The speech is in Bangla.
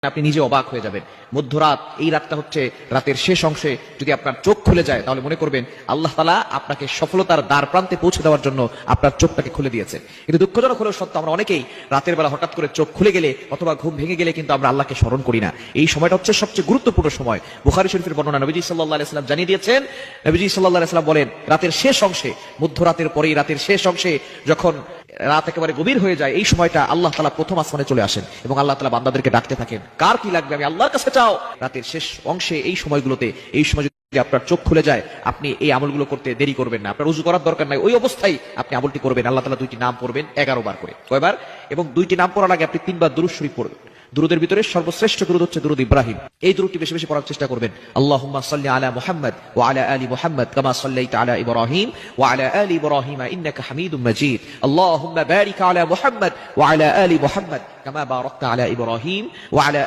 আপনি নিজে অবাক হয়ে যাবেন। মধ্যরাত, এই রাতটা হচ্ছে রাতের শেষ অংশে যদি আপনার চোখ খুলে যায় তাহলে মনে করবেন আল্লাহ তাআলা আপনাকে সফলতার দ্বার প্রান্তে পৌঁছে দেওয়ার জন্য আপনার চোখটাকে খুলে দিয়েছেন। কিন্তু দুঃখজনক হলেও সত্য, আমরা অনেকেই রাতের বেলা হঠাৎ করে চোখ খুলে গেলে অথবা ঘুম ভেঙে গেলে কিন্তু আমরা আল্লাহকে স্মরণ করি না। এই সময়টা হচ্ছে সবচেয়ে গুরুত্বপূর্ণ সময়। বুখারী শরীফের বর্ণনা, নবীজি সাল্লাল্লাহু আলাইহি ওয়াসাল্লাম জানিয়ে দিয়েছেন, নবীজি সাল্লাল্লাহু আলাইহি ওয়াসাল্লাম বলেন, রাতের শেষ অংশে, মধ্যরাতের পরেই রাতের শেষ অংশে যখন রাত একেবারে গভীর হয়ে যায়, এই সময়টা আল্লাহ তাআলা প্রথম আসমানে চলে আসেন এবং আল্লাহ তাআলা বান্দাদেরকে ডাকতে থাকেন, কার কি লাগবে আমি আল্লাহর কাছে চাও। রাতের শেষ অংশে এই সময়গুলোতে, এই সময় যদি আপনার চোখ খুলে যায়, আপনি এই আমলগুলো করতে দেরি করবেন না। আপনার ওযু করার দরকার নাই, ওই অবস্থায় আপনি আমলটি করবেন। আল্লাহ তাআলা দুইটি নাম পড়বেন 11 বার করে। কয়বার? এবং দুইটি নাম পড়ার আগে আপনি 3 বার দুরূদ শরীফ পড়বেন। দুরুদের ভিতরে সর্বশ্রেষ্ঠ দুরুদ হচ্ছে দুরুদ ইব্রাহিম। এই দুরুদটি বেশি বেশি পড়ার চেষ্টা করবেন। আল্লাহুম্মা সাল্লি আলা মুহাম্মাদ ওয়া আলা আলি মুহাম্মাদ কামা সাল্লাইতা আলা ইব্রাহিম ওয়া আলা আলি ইব্রাহিম ইন্নাকা হামিদুম মাজিদ। আল্লাহুম্মা বারিক আলা মুহাম্মাদ ওয়া আলা আলি মুহাম্মাদ কামা বারাকতা আলা ইব্রাহিম ওয়া আলা